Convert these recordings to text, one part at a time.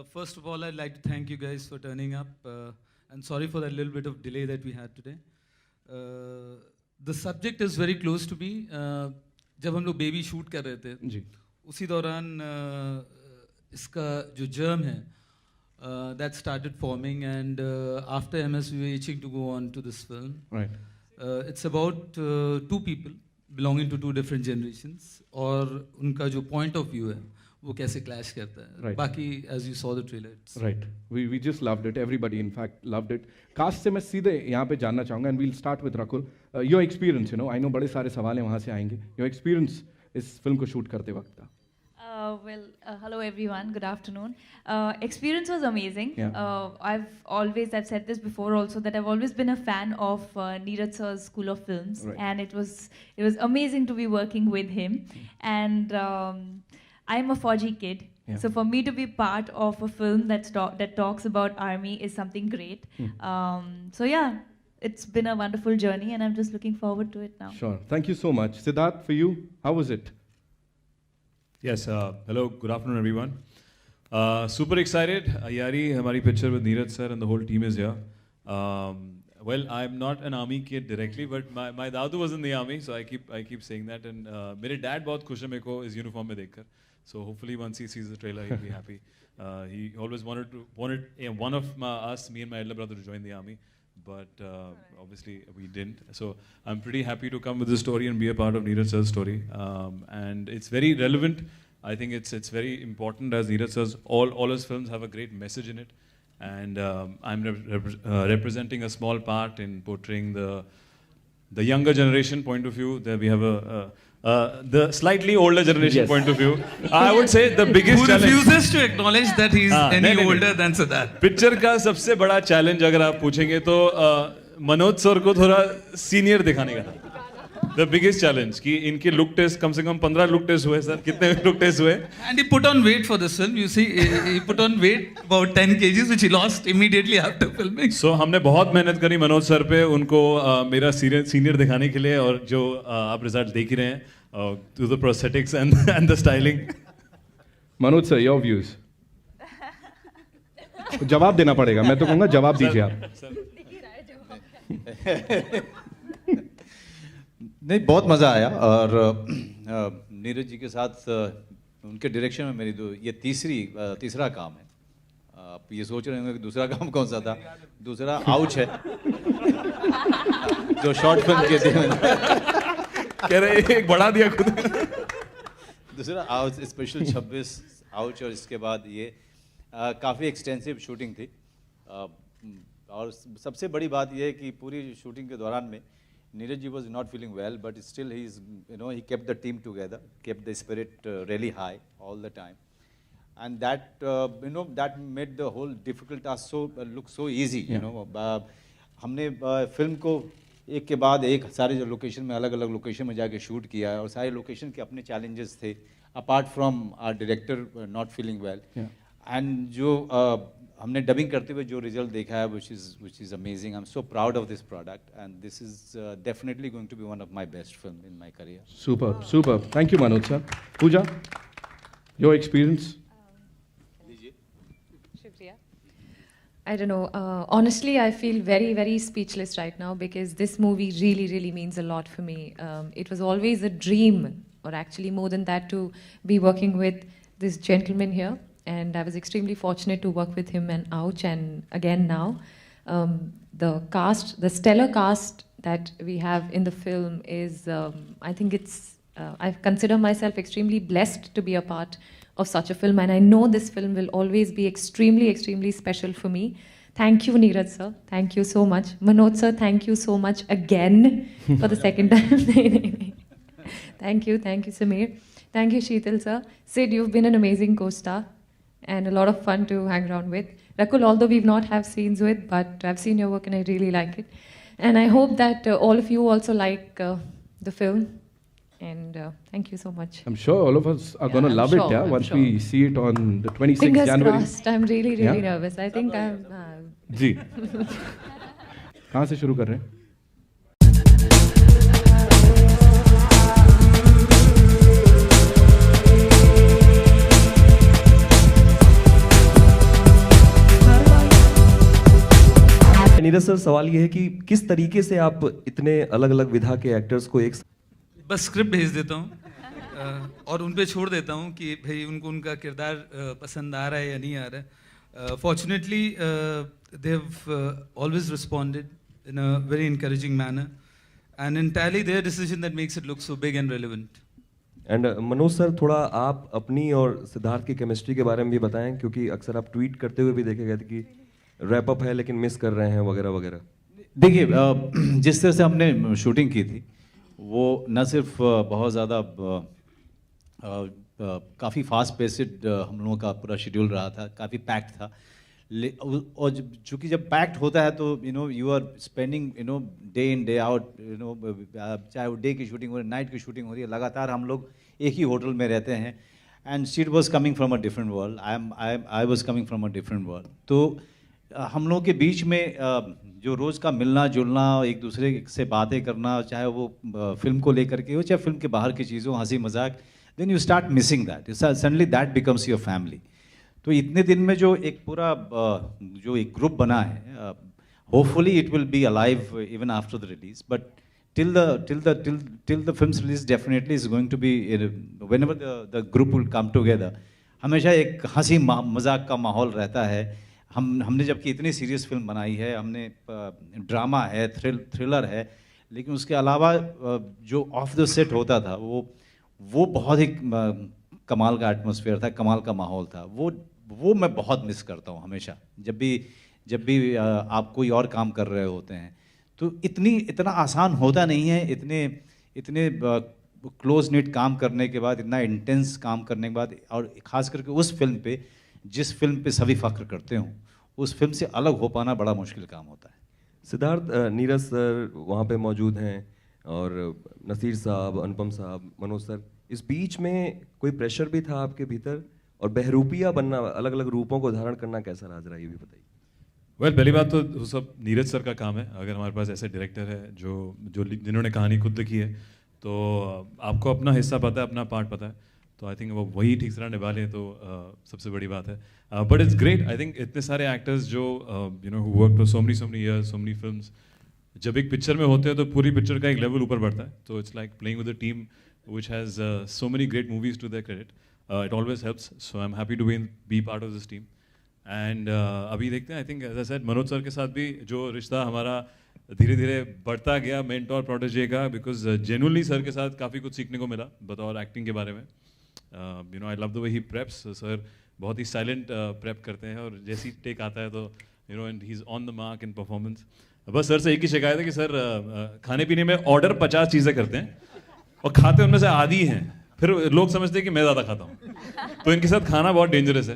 First of all, I'd like to thank you guys for turning up. And sorry for that little bit of delay that we had today. The subject is very close to me. जब हम लोग baby shoot कर रहे थे जी उसी दौरान इसका जो जर्म है that started forming, and after MS we were itching to go on to this film. Right It's about two people belonging to two different generations और उनका जो point of view है वो कैसे clash करता है. Right. बाकी as you saw the trailer, it's right we just loved it everybody in fact loved it cast से मैं सीधे यहाँ पे जानना चाहूँगा and we'll start with Rakul your experience you know I know बड़े सारे सवाल हैं वहाँ से आएंगे योर एक्सपीरियंस इस फिल्म को शूट करते वक्त का Hello everyone. Good afternoon. Experience was amazing. Yeah. I've said this before also, that I've always been a fan of Neeraj sir's School of Films, Right. and it was amazing to be working with him. And I'm a Fauji kid, Yeah. so for me to be part of a film that talks about army is something great. So yeah, it's been a wonderful journey, and I'm just looking forward to it now. Sure thank you so much Siddharth for you how was it Yes, hello, good afternoon everyone. Super excited. Yari, hamari picture with Neeraj sir and the whole team is here. Well, I'm not an army kid directly, but my dadu was in the army, so I keep saying that. And मेरे dad बहुत खुश है मेरे को इस uniform में देखकर. So hopefully once he sees the trailer, he'll be happy. He always wanted one of us, me and my elder brother, to join the army. But obviously we didn't. So I'm pretty happy to come with this story and be a part of Neeraj sir's story. And it's very relevant. I think it's very important, as Neeraj sir's all his films have a great message in it. And I'm representing a small part in portraying the younger generation point of view. There we have the slightly older generation Yes. point of view. I would say the biggest who challenge. refuses to acknowledge that he's any नहीं, older than Siddharth. Picture का सबसे बड़ा challenge अगर आप पूछेंगे तो Manoj sir को थोड़ा सीनियर दिखाने का था. द बिगेस्ट चैलेंज कि इनके लुक टेस्ट कम से कम 15 लुक टेस्ट हुए सर. कितने लुक टेस्ट हुए? And he put on weight for this film. You see, he put on weight about 10 kgs, which he lost immediately after filming. सो हमने बहुत मेहनत करी मनोज सर पे उनको मेरा सीनियर दिखाने के लिए. और जो आप रिजल्ट देख ही रहे हैं to the prosthetics and the styling. Manoj sir your views जवाब देना पड़ेगा मैं तो कहूँगा जवाब दीजिए आप नहीं, बहुत मज़ा आया. और नीरज जी के साथ उनके डायरेक्शन में मेरी ये तीसरा काम है. आप ये सोच रहे होंगे कि दूसरा काम कौन सा था. दूसरा आउच है जो शॉर्ट फिल्म के थे मैंने. कह रहे एक बढ़ा दिया खुद. दूसरा आउच स्पेशल 26 आउच. और इसके बाद ये काफ़ी एक्सटेंसिव शूटिंग थी. और सबसे बड़ी बात ये है कि पूरी शूटिंग के दौरान में Neeraj ji was not feeling well, but still he kept the team together, kept the spirit really high all the time, and that that made the whole difficult task look so easy. हमने film को एक के बाद एक सारे जो location में अलग-अलग लोकेशन में जाके शूट किया है और सारे लोकेशन के अपने challenges थे, apart from our director not feeling well. And जो हमने डबिंग करते हुए जो रिजल्ट देखा है which is amazing. I'm so proud of this product, and this is definitely going to be one of my best film in my career. Super thank you Manoj sir. Pooja your experience Shukriya. I don't know. Honestly, I feel very, very speechless right now because this movie really, really means a lot for me. It was always a dream, or actually more than that, to be working with this gentleman here. And I was extremely fortunate to work with him and Ouch, and again now. The cast, the stellar cast that we have in the film is, I think I consider myself extremely blessed to be a part of such a film, and I know this film will always be extremely, extremely special for me. Thank you, Neeraj sir. Thank you so much. Manoj sir, thank you so much again for the second time. Thank you, Sameer. Thank you, Sheetal sir. Sid, you've been an amazing co-star and a lot of fun to hang around with. Rakul, although we've not have scenes with, but I've seen your work and I really like it. And I hope that all of you also like the film. And thank you so much. I'm sure all of us are going to I'm love sure, it, yeah, I'm once sure. we see it on the 26th Fingers January. crossed. I'm really, really nervous. I think I'm... जी कहाँ से शुरू कर रहे हैं? Neeraj sir, सवाल ये है कि किस तरीके से आप इतने अलग अलग विधा के एक्टर्स को एक बस स्क्रिप्ट भेज देता हूँ और उन पे छोड़ देता हूँ कि भाई उनको उनका किरदार पसंद आ रहा है या नहीं आ रहा है. Fortunately they have always responded in a very encouraging manner and entirely their decision that makes it look so big and relevant. And Manoj sir, थोड़ा आप अपनी और सिद्धार्थ की केमिस्ट्री के बारे में भी बताएं, क्योंकि अक्सर आप ट्वीट करते हुए भी देखे गए थे कि रैप अप है लेकिन मिस कर रहे हैं वगैरह वगैरह. देखिए, जिस तरह से हमने शूटिंग की थी वो न सिर्फ बहुत ज़्यादा काफ़ी फास्ट पेस्ड हम लोगों का पूरा शेड्यूल रहा था, काफ़ी पैक्ड था. और चूँकि जब पैक्ड होता है तो you are spending day in day out, चाहे वो डे की शूटिंग हो रही है, नाइट की शूटिंग हो रही है, लगातार हम लोग एक ही होटल में रहते हैं. And she was coming from a different world, I was coming from a different world. तो हम लोगों के बीच में जो रोज़ का मिलना जुलना, एक दूसरे से बातें करना, चाहे वो फिल्म को लेकर के हो चाहे फिल्म के बाहर की चीज़ों, हंसी मजाक, then you start missing that. Suddenly that becomes your family. तो इतने दिन में जो एक पूरा जो एक ग्रुप बना है, hopefully it will be alive even after the release, but till the film's release definitely is going to be, whenever the group will come together, हमेशा एक हंसी मजाक का माहौल रहता है. हमने जबकि इतनी सीरियस फिल्म बनाई है, हमने ड्रामा है, थ्रिलर है, लेकिन उसके अलावा जो ऑफ द सेट होता था वो बहुत ही कमाल का एटमॉस्फेयर था, कमाल का माहौल था. वो मैं बहुत मिस करता हूँ हमेशा. जब भी आप कोई और काम कर रहे होते हैं तो इतना आसान होता नहीं है. इतने क्लोज निट काम करने के बाद, इतना इंटेंस काम करने के बाद, और ख़ास करके उस फिल्म पे जिस फिल्म पे सभी फख्र करते हों, उस फिल्म से अलग हो पाना बड़ा मुश्किल काम होता है. सिद्धार्थ, नीरज सर वहाँ पे मौजूद हैं और नसीर साहब, अनुपम साहब, मनोज सर, इस बीच में कोई प्रेशर भी था आपके भीतर? और बहरूपिया बनना, अलग अलग रूपों को धारण करना कैसा राज रहा, ये भी बताइए. पहली बात तो वो सब नीरज सर का काम है. अगर हमारे पास ऐसे डायरेक्टर है जिन्होंने कहानी खुद लिखी है, तो आपको अपना हिस्सा पता है, अपना पार्ट पता है, तो आई थिंक वो वही ठीक तरह निभा लें तो सबसे बड़ी बात है. But it's great. I think इतने सारे एक्टर्स जो who work for so many years, so many films, जब एक पिक्चर में होते हैं तो पूरी पिक्चर का एक लेवल ऊपर बढ़ता है. तो it's like playing with a team which has so many great movies to their credit. It always helps. So I'm happy to be part of this team. And अभी देखते हैं, I think as I said, Manoj sir के साथ भी जो रिश्ता हमारा धीरे धीरे बढ़ता गया मेंटोर प्रोटेजे का, बिकॉज जेन्युइनली सर के साथ काफ़ी कुछ सीखने को मिला बतौर एक्टिंग के बारे में. I love the way he preps. Sir बहुत ही साइलेंट प्रेप करते हैं और जैसी टेक आता है तो and he is on the mark in performance. बस सर से एक ही शिकायत है कि सर खाने पीने में ऑर्डर 50 चीज़ें करते हैं और खाते उनमें से आधी हैं. फिर लोग समझते हैं कि मैं ज़्यादा खाता हूँ, तो इनके साथ खाना बहुत डेंजरस है.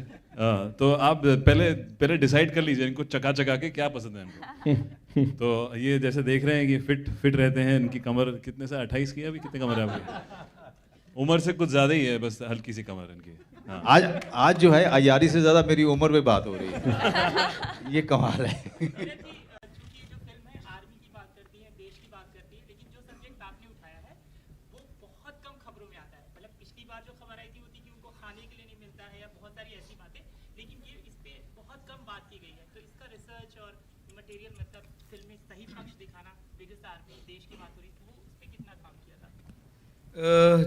तो आप पहले डिसाइड कर लीजिए इनको चका के क्या पसंद है इनको. तो ये जैसे देख रहे हैं कि फिट रहते हैं. इनकी कमर कितने से 28 की है अभी, कितने कमर है आपकी? उम्र से कुछ ज़्यादा ही है, बस हल्की सी कमर इनकी. आज जो है अयारी से ज़्यादा मेरी उम्र में बात हो रही है. ये कमाल है.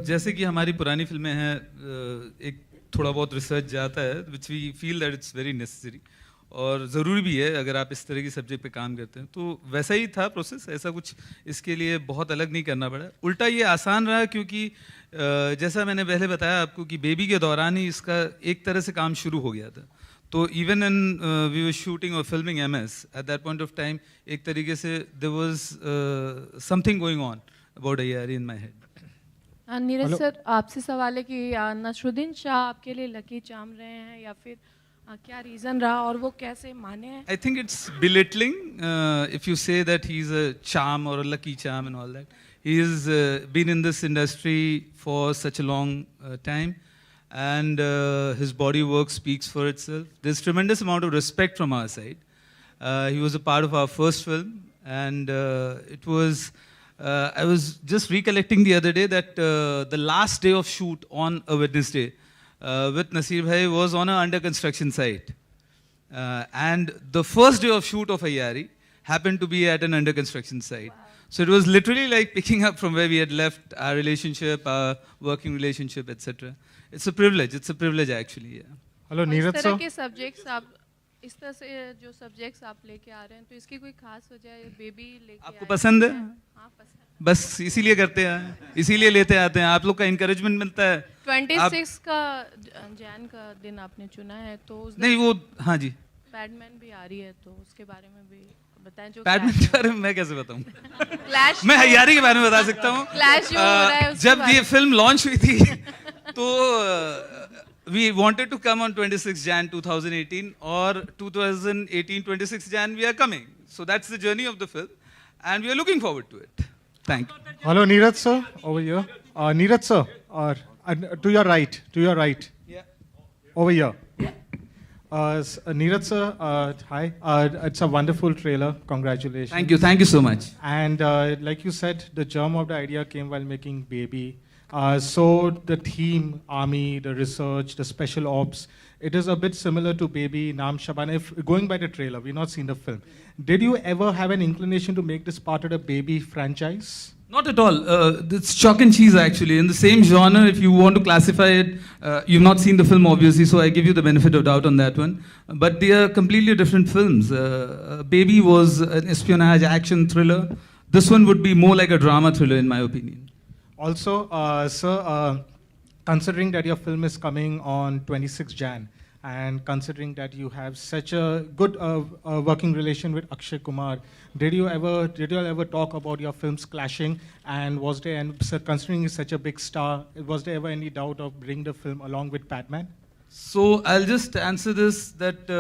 जैसे कि हमारी पुरानी फिल्में हैं, एक थोड़ा बहुत रिसर्च जाता है, which we feel that it's very necessary और ज़रूरी भी है अगर आप इस तरह की सब्जेक्ट पे काम करते हैं. तो वैसा ही था प्रोसेस, ऐसा कुछ इसके लिए बहुत अलग नहीं करना पड़ा. उल्टा ये आसान रहा, क्योंकि जैसा मैंने पहले बताया आपको कि बेबी के दौरान ही इसका एक तरह से काम शुरू हो गया था. तो even in we were shooting और filming MS at that point of time, एक तरीके से there was something going on about Aiyaary in my head. Neeraj sir, आपसे सवाल है कि नसरुद्दीन शाह आपके लिए लकी चार्म रहे हैं या फिर क्या रीज़न रहा और वो कैसे माने हैं? I think it's belittling if you say that he's a charm or a lucky charm and all that. He's been in this industry for such a long time, and his body work speaks for itself. There's tremendous amount of respect from our side. He was a part of our first film, and it was. I was just recollecting the other day that the last day of shoot on a Wednesday with Nasir Bhai was on a under construction site. And the first day of shoot of Ayyari, happened to be at an under construction site. So it was literally like picking up from where we had left our relationship, our working relationship, etc. It's a privilege. It's a privilege actually. Yeah. Hello और इस नीरज तरह sir के subjects आप इस तरह से जो subjects आप लेके आ रहे हैं तो इसकी कोई खास वजह है बेबी लेके आपको आए पसंद है? हाँ पसंद बस इसीलिए करते हैं, इसीलिए लेते आते हैं. आप लोग का encouragement मिलता है. 26 का जैन का दिन आपने चुना है तो उस नहीं वो हाँ जी. पैडमैन भी आ रही है तो उसके बारे में भी बताएं जो पैडमैन के बारे में मैं कैसे बताऊं? क्लैश मैं हयारी के बारे में बता सकता हूँ. Clash जो हो रहा है उसके जब बारे ये फिल्म लॉन्च हुई थी तो we wanted to come on 26 Jan 2018 or 2018 26 Jan we are coming. So that's the journey of the film and we are looking forward to it. Thank you. Hello Neeraj sir over here Neeraj sir to your right Yeah. over here Neeraj sir, hi. It's a wonderful trailer. Congratulations. Thank you so much. And like you said, the germ of the idea came while making Baby. So the theme, army, the research, the special ops, it is a bit similar to Baby, Naam Shabana. If going by the trailer, we've not seen the film. Did you ever have an inclination to make this part of the Baby franchise? Not at all. It's chalk and cheese actually. In the same genre, if you want to classify it, you've not seen the film obviously, so I give you the benefit of doubt on that one. But they are completely different films. Baby was an espionage action thriller. This one would be more like a drama thriller in my opinion. Also, sir, considering that your film is coming on 26 Jan, and considering that you have such a good working relation with Akshay Kumar, did you ever talk about your films clashing? And was there, and sir, considering he's such a big star, was there ever any doubt of bringing the film along with Padman? So I'll just answer this that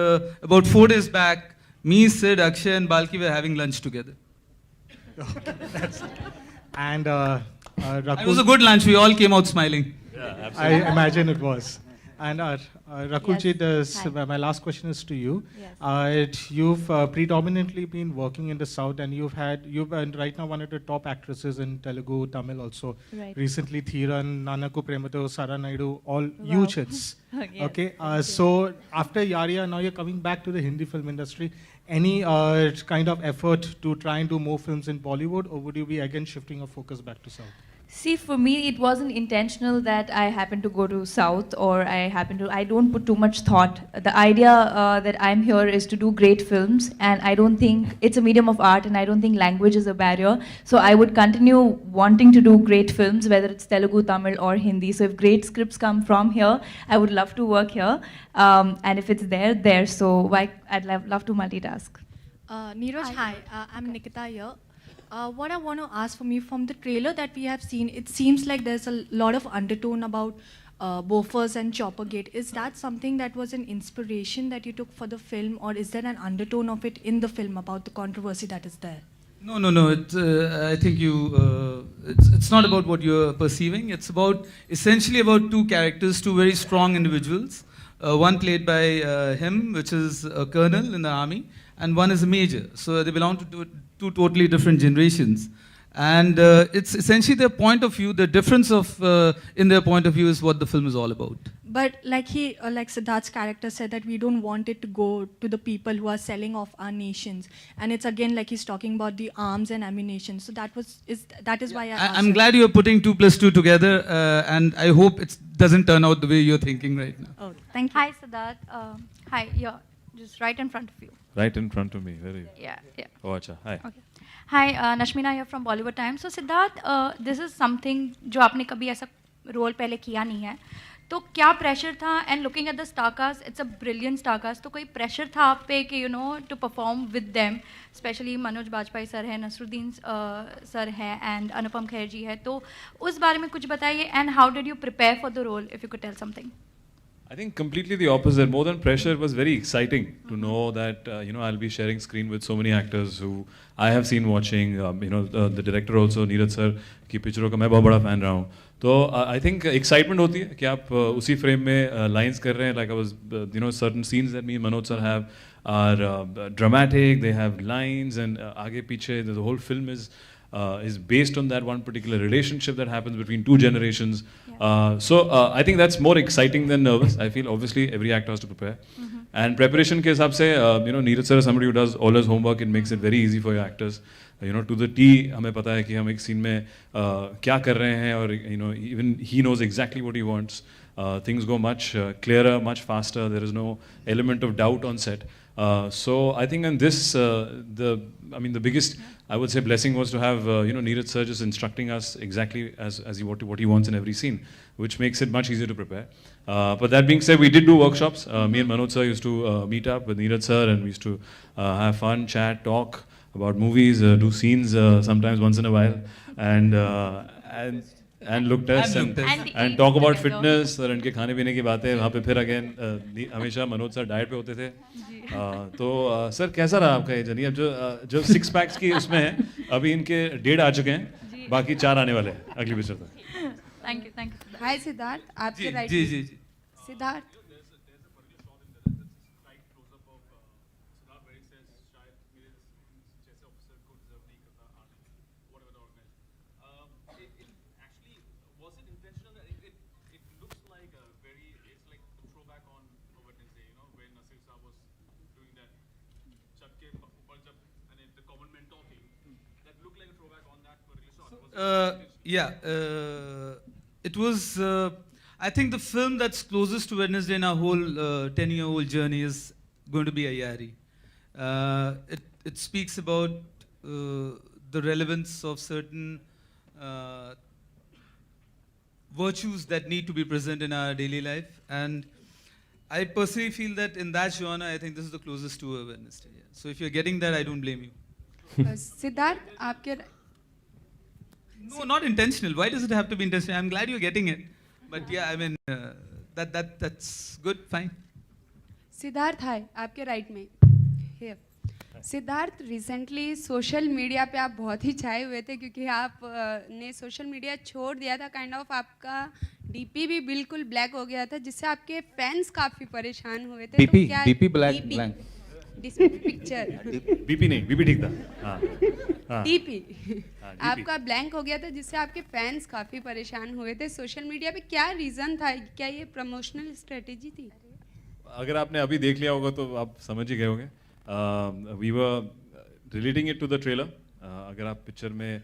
about 4 days back, me, Sid, Akshay and Balki were having lunch together. Okay, that's and It was a good lunch. We all came out smiling. Yeah, I imagine it was. And Rakulji, Yes. my last question is to you. Yes. You've predominantly been working in the South, and you've been right now one of the top actresses in Telugu, Tamil also. Right. Recently, Thiran, Nanaku Premato, Sara Naidu, all huge hits. Yes, Okay, thank you. so after Yaria, now you're coming back to the Hindi film industry. Any kind of effort to try and do more films in Bollywood, or would you be again shifting your focus back to South? See, for me, it wasn't intentional that I happened to go to South or I don't put too much thought. The idea that I'm here is to do great films, and I don't think it's a medium of art, and I don't think language is a barrier. So I would continue wanting to do great films, whether it's Telugu, Tamil, or Hindi. So if great scripts come from here, I would love to work here. And if it's there. So I'd love to multitask. Neeraj, hi. I'm Nikita here. What I want to ask from you, from the trailer that we have seen, it seems like there's a lot of undertone about Bofors and Choppergate. Is that something that was an inspiration that you took for the film, or is there an undertone of it in the film about the controversy that is there? No. I think it's not about what you're perceiving. It's essentially about two characters, two very strong individuals. One played by him, which is a colonel in the army, and one is a major. So they belong to two totally different generations. And it's essentially their point of view, the difference in their point of view is what the film is all about. But like Siddharth's character said, that we don't want it to go to the people who are selling off our nations. And it's again like he's talking about the arms and ammunition. So that is why I asked. I'm glad you're putting 2 + 2 together, and I hope it doesn't turn out the way you're thinking right now. Oh, thank you. Hi, Siddharth. Hi, you're just right in front of you. Right in front of me. Where are you? Yeah. Oh, acha. Hi. Okay. Hi, Nashmina here from Bollywood Times. So, Siddharth, this is something जो आपने कभी ऐसा role पहले किया नहीं है. तो क्या प्रेशर था? And looking at the star cast, it's a brilliant star cast. तो कोई प्रेशर था आप पे कि to perform with them, especially Manoj Bajpayee sir है, नसरुद्दीन सर है, and अनुपम खेर जी है. तो उस बारे में कुछ बताइए. And how did you prepare for the role? If you could tell something. I think completely the opposite. More than pressure, it was very exciting to know that I'll be sharing screen with so many actors who I have seen watching. The director also, Neeraj sir, की पिक्चरों का मैं बहुत बड़ा fan रहा हूँ. तो I think excitement होती है कि आप उसी frame में lines कर रहे हैं. Like I was, certain scenes that me and Manoj sir have are dramatic. They have lines and आगे पीछे the whole film is is based on that one particular relationship that happens between two generations. I think that's more exciting than nervous. I feel obviously every actor has to prepare. And preparation के हिसाब से, Neeraj sir is somebody who does all his homework. It makes it very easy for your actors. To the T, हमें पता है कि हम एक scene में क्या कर रहे हैं, और even he knows exactly what he wants. Things go much clearer, much faster. There is no element of doubt on set. So I think in this, the biggest, I would say, blessing was to have Neeraj sir just instructing us exactly as what he wants in every scene, which makes it much easier to prepare. But that being said, we did do workshops. Me and Manoj sir used to meet up with Neeraj sir, and we used to have fun, chat, talk about movies, do scenes sometimes once in a while, and look tests and talk about fitness और इनके खाने पीने की बातें. वहाँ पे फिर again हमेशा मनोज सर डाइट पे होते थे. तो सर कैसा रहा आपका ये जर्नी? अब जो 6 पैक्स की उसमें है, अभी इनके 1.5 आ चुके हैं, बाकी 4 आने वाले हैं अगली पिक्चर तक. Thank you. हाय सिद्धार्थ, आपके राइट जी. Siddharth, It was, I think the film that's closest to Wednesday in our whole 10-year-old journey is going to be Ayari. It speaks about the relevance of certain virtues that need to be present in our daily life. And I personally feel that in that genre, I think this is the closest to a Wednesday. Yeah. So if you're getting that, I don't blame you. Siddharth आपके No, not intentional. Why does it have to be intentional? I'm glad you're getting it. But yeah, I mean, that's good, fine. Siddharth हाय, आपके right में. Here. Siddharth, recently social media पे आप बहुत ही छाए हुए थे, क्योंकि आप ने सोशल मीडिया छोड़ दिया था. काइंड ऑफ आपका डीपी भी बिल्कुल ब्लैक हो गया था, जिससे आपके फैंस काफी परेशान हुए थे. डीपी ब्लैक पिक्चर बीपी नहीं, बीपी ठीक था. डीपी आपका ब्लैंक हो गया था, जिससे आपके फैंस काफी परेशान हुए थे. सोशल मीडिया पे क्या रीजन था? क्या ये प्रमोशनल स्ट्रेटेजी थी? अगर आपने अभी देख लिया होगा तो आप समझ ही गए होंगे. We were relating it to the trailer. अगर आप पिक्चर में,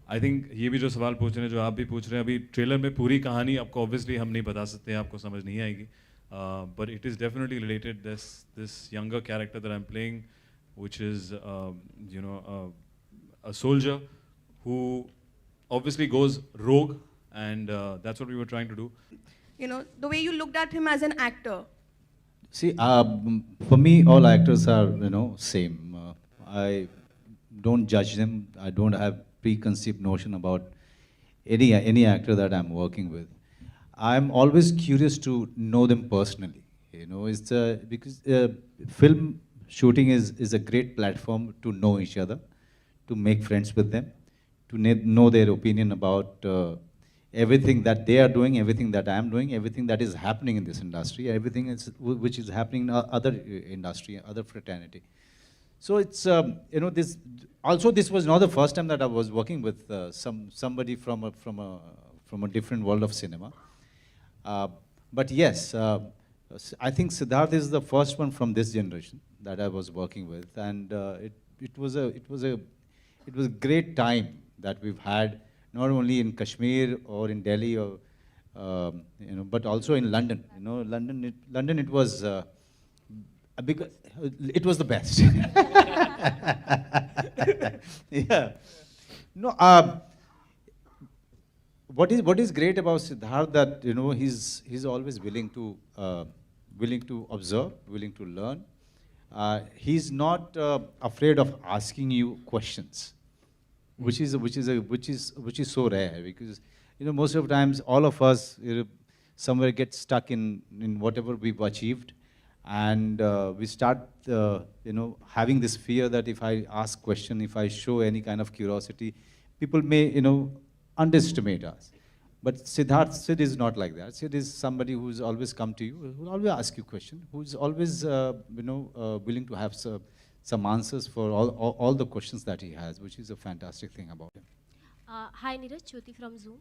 आई थिंक ये भी जो सवाल पूछ रहे हैं, जो आप भी पूछ रहे हैं, अभी ट्रेलर में पूरी कहानी आपको ऑब्वियसली हम नहीं बता सकते हैं, आपको समझ नहीं आएगी. But it is definitely related. This younger character that I'm playing, which is a soldier who obviously goes rogue, and that's what we were trying to do. The way you looked at him as an actor. See, for me, all actors are, same. I don't judge them. I don't have preconceived notion about any actor that I'm working with. I'm always curious to know them personally. It's because film shooting is a great platform to know each other, to make friends with them, to know their opinion about everything that they are doing, everything that I am doing, everything that is happening in this industry, everything which is happening in other industry, other fraternity. So it's this was not the first time that I was working with somebody from a different world of cinema. But yes, I think Siddharth is the first one from this generation that I was working with, and it was a great time that we've had, not only in Kashmir or in Delhi, or but also in London. London it was it was the best. Yeah. No. What is great about Siddharth, that he's always willing to observe, willing to learn. He's not afraid of asking you questions, which is so rare, because most of the times all of us somewhere get stuck in whatever we've achieved, and we start having this fear that if I ask question, if I show any kind of curiosity, people may underestimate us. But Sid is not like that. Sid is somebody who's always come to you, who will always ask you question, who's always willing to have some answers for all the questions that he has, which is a fantastic thing about him. Hi Neeraj, Jyoti from zoom.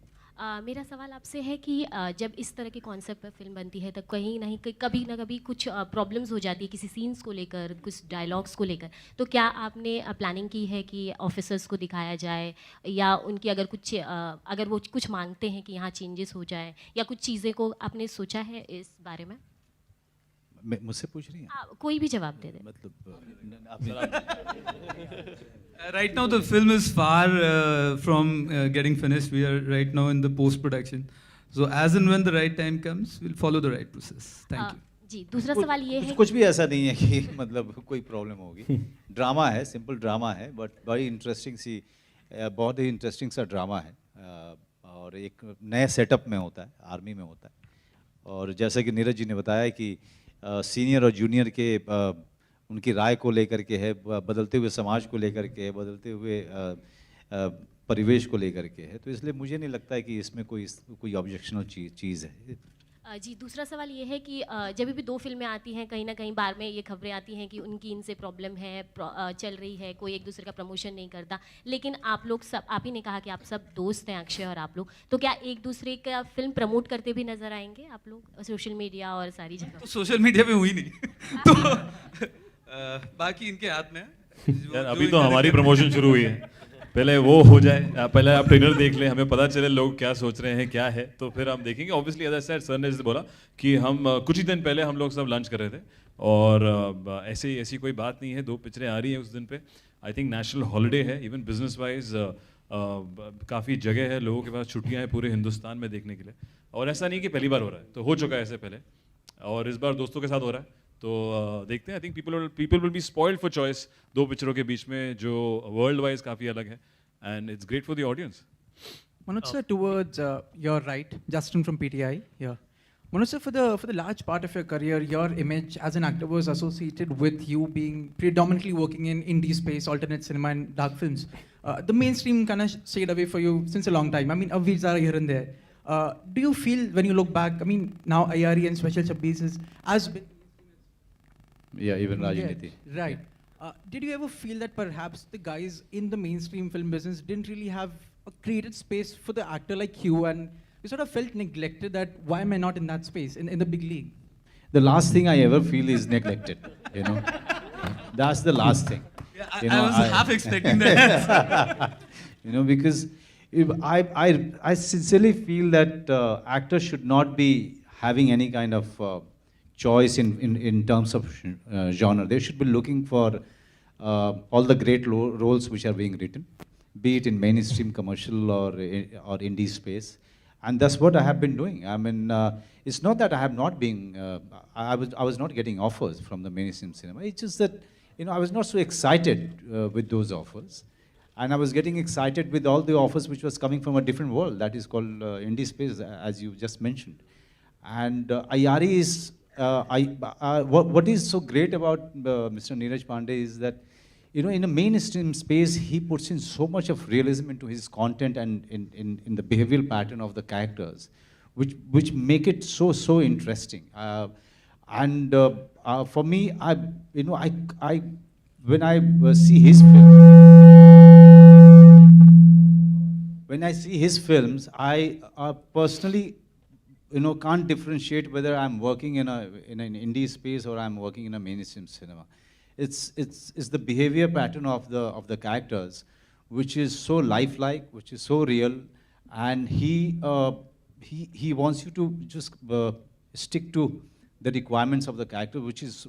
मेरा सवाल आपसे है कि जब इस तरह के concept पर फिल्म बनती है तो कहीं नहीं कभी ना कभी कुछ प्रॉब्लम्स हो जाती है किसी सीन्स को लेकर, कुछ डायलॉग्स को लेकर। तो क्या आपने प्लानिंग की है कि ऑफिसर्स को दिखाया जाए, या उनकी अगर वो कुछ मांगते हैं कि यहाँ चेंजेस हो जाए, या कुछ चीज़ें को आपने सोचा है इस बारे में? मुझसे पूछ रही हैं? कोई भी जवाब दे दे। मतलब Right now, the film is far from getting finished. We are right now in the post-production. So as and when the right time comes, we'll follow the right process. Thank you. जी, दूसरा सवाल ये है कुछ भी ऐसा नहीं है कि मतलब कोई प्रॉब्लम होगी। ड्रामा है, सिंपल ड्रामा है, बट बहुत ही इंटरेस्टिंग सा ड्रामा है, और एक नए सेटअप में होता है, आर्मी में होता है। और जैसा कि नीरज जी ने बताया कि सीनियर और जूनियर के उनकी राय को लेकर के है, बदलते हुए समाज को लेकर के है, बदलते हुए परिवेश को लेकर के है, तो इसलिए मुझे नहीं लगता है कि इसमें कोई ऑब्जेक्शनल चीज़ है। जी, दूसरा सवाल ये है कि जब भी दो फिल्में आती हैं कहीं ना कहीं बार में ये खबरें आती हैं कि उनकी इनसे प्रॉब्लम है, चल रही है, कोई एक दूसरे का प्रमोशन नहीं करता, लेकिन आप ही ने कहा कि आप सब दोस्त हैं, अक्षय और आप लोग, तो क्या एक दूसरे का फिल्म प्रमोट करते भी नजर आएंगे आप लोग सोशल मीडिया और सारी जगह? तो सोशल मीडिया पे हुई नहीं तो बाकी इनके हाथ में है। यार अभी तो हमारी प्रमोशन शुरू हुई है, पहले वो हो जाए, पहले आप ट्रेलर देख लें, हमें पता चले लोग क्या सोच रहे हैं, क्या है, तो फिर हम देखेंगे। Obviously as I said, sir ने जैसे बोला कि हम कुछ ही दिन पहले हम लोग सब लंच कर रहे थे, और ऐसी कोई बात नहीं है, 2 पिक्चरें आ रही हैं उस दिन पे। आई थिंक नेशनल हॉलिडे है, इवन बिजनेस वाइज काफ़ी जगह है, लोगों के पास छुट्टियां हैं पूरे हिंदुस्तान में देखने के लिए, और ऐसा नहीं कि पहली बार हो रहा है, तो हो चुका है ऐसे पहले, और इस बार दोस्तों के साथ हो रहा है, तो देखते हैं। I think people will be spoiled for choice 2 पिक्चरों के बीच में जो वर्ल्ड वाइज काफ़ी अलग है, and it's great for the audience. Manoj sir, towards your right, Justin from PTI here. Manoj sir, for the large part of your career, your image as an actor was associated with you being predominantly working in indie space, alternate cinema and dark films. The mainstream kind of stayed away for you since a long time. I mean, Avveer Zara here and there. Do you feel when you look back, I mean, now Ayari and Special Chabbis has been... Yeah, even Rajniti. Yeah, right. Did you ever feel that perhaps the guys in the mainstream film business didn't really have a created space for the actor like you, and you sort of felt neglected, that why am I not in that space, in the big league? The last thing I ever feel is neglected, you know. That's the last thing. Yeah, I was half expecting that. You know, because I sincerely feel that actors should not be having any kind of choice in terms of genre. They should be looking for all the great roles which are being written, be it in mainstream, commercial, or indie space. And that's what I have been doing. I mean, it's not that I have not been, I was not getting offers from the mainstream cinema. It's just that, you know, I was not so excited with those offers. And I was getting excited with all the offers which was coming from a different world, that is called indie space, as you just mentioned. And Ayari is, what is so great about Mr. Neeraj Pandey is that, you know, in a mainstream space, he puts in so much of realism into his content and in the behavioral pattern of the characters, which make it so interesting. And for me, when I see his films, I personally, you know, can't differentiate whether I'm working in an indie space or I'm working in a mainstream cinema. It's the behavior pattern of the characters, which is so lifelike, which is so real, and he wants you to just stick to the requirements of the character, which is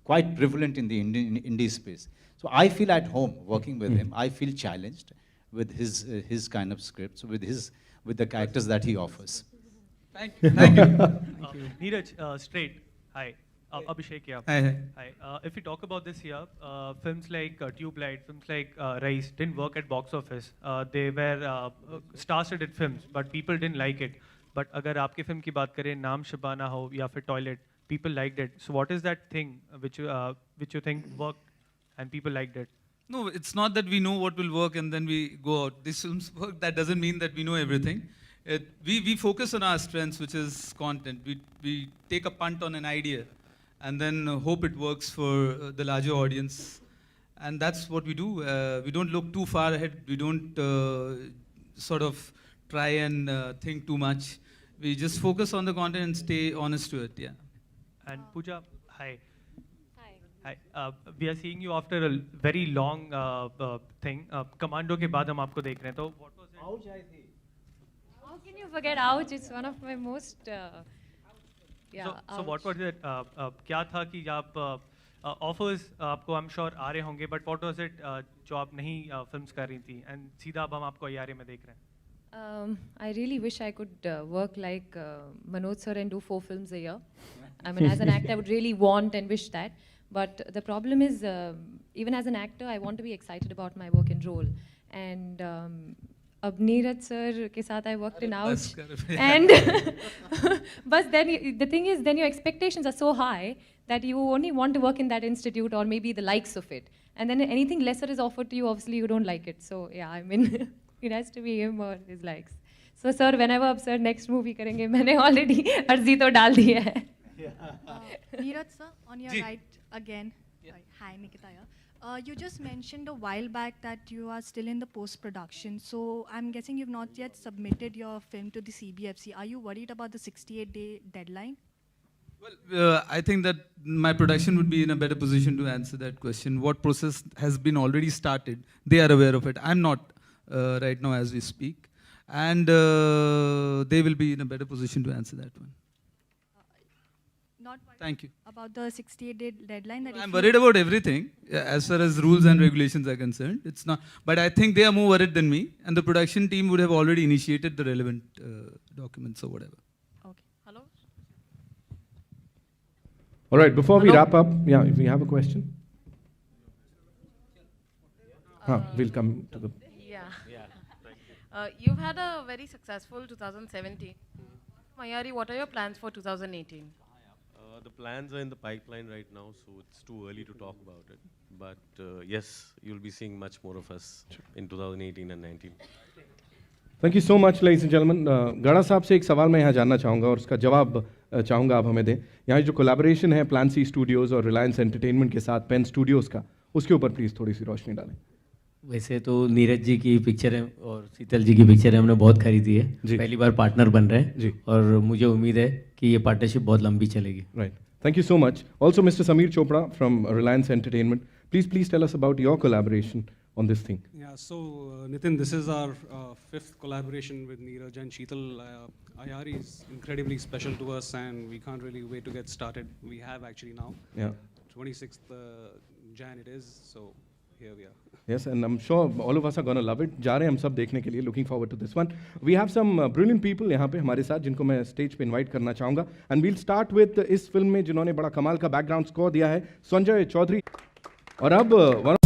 quite prevalent in the indie space. So I feel at home working with him. I feel challenged with his kind of scripts, with the characters that he offers. Thank you. Thank you. Neeraj, straight. Hi. Abhishek here. Hi. If we talk about this year, films like Tube Light, films like Rise didn't work at box office. They were star-studded films, but people didn't like it. But अगर आपके film की बात करें, नाम शबाना हो या फिर Toilet, people liked it. So what is that thing which you think worked and people liked it? No, it's not that we know what will work and then we go out. These films work. That doesn't mean that we know everything. We focus on our strengths, which is content. We take a punt on an idea, and then hope it works for the larger audience. And that's what we do. We don't look too far ahead. We don't sort of try and think too much. We just focus on the content and stay honest to it. Yeah. And Pooja, hi. Hi. We are seeing you after a very long thing. Commando के बाद हम आपको देख रहे हैं. तो what was it? Ouch, I think. How can you forget Ouch? It's one of my most. Yeah. So what was it? क्या था कि आप offers आपको I'm sure आ रहे होंगे, but what was it जो आप नहीं films कर रही थी, and सीधा अब हम आपको अयारे में देख रहे हैं. I really wish I could work like Manoj sir and do 4 films a year. I mean, as an actor, I would really want and wish that. But the problem is, even as an actor, I want to be excited about my work and role. And ab Neeraj sir ke saath I worked in Ouch. And but then the thing is, then your expectations are so high that you only want to work in that institute or maybe the likes of it. And then anything lesser is offered to you, obviously you don't like it. So yeah, I mean, it has to be him or his likes. So sir, whenever ab sir next movie karenge, maine already arzi to dal di hai. Neeraj sir, on your right again. Sorry. Hi, Nikita here. You just mentioned a while back that you are still in the post-production. So I'm guessing you've not yet submitted your film to the CBFC. Are you worried about the 68-day deadline? Well, I think that my production would be in a better position to answer that question. What process has been already started? They are aware of it. I'm not right now as we speak. And they will be in a better position to answer that one. Not Thank you. About the 68-day deadline? That I'm worried about everything as far as rules and regulations are concerned. It's not, but I think they are more worried than me, and the production team would have already initiated the relevant documents or whatever. Okay. Hello? All right, before we wrap up, yeah, if we have a question. We'll come to the... You've had a very successful 2017. Mayari, what are your plans for 2018? The plans are in the pipeline right now, so it's too early to talk about it. But yes, you'll be seeing much more of us in 2018 and 19. Thank you so much, ladies and gentlemen. गड़ा साहब से एक सवाल मैं यहाँ जानना चाहूँगा और उसका जवाब चाहूँगा आप हमें दें. यहाँ जो कोलैबोरेशन है प्लान सी स्टूडियोज़ और रिलायंस एंटरटेनमेंट के साथ पेन स्टूडियोज़ का, उसके ऊपर प्लीज़ थोड़ी सी रोशनी डालें. वैसे तो नीरज जी की पिक्चर है और शीतल जी की पिक्चर है, हमने बहुत खरीदी है. पहली बार पार्टनर बन रहे हैं और मुझे उम्मीद है कि ये पार्टनरशिप बहुत लंबी चलेगी. Right. Thank you so much. Also, Mr. Sameer Chopra from Reliance Entertainment. Please tell us about your collaboration on this thing. Yeah, so Nitin, this is our 5th collaboration with Neeraj and Sheetal. Ayari is incredibly special to us and we can't really wait to get started. We have actually now. Yeah. 26th Jan it is, so here we are. Yes, and I'm sure all of us are going to love it. जा रहे हैं हम सब देखने के लिए. Looking forward to this one. We have some brilliant people यहाँ पे हमारे साथ जिनको मैं स्टेज पे इनवाइट करना चाहूँगा. And we'll start with इस फिल्म में जिन्होंने बड़ा कमाल का बैकग्राउंड स्कोर दिया है, संजय चौधरी. और अब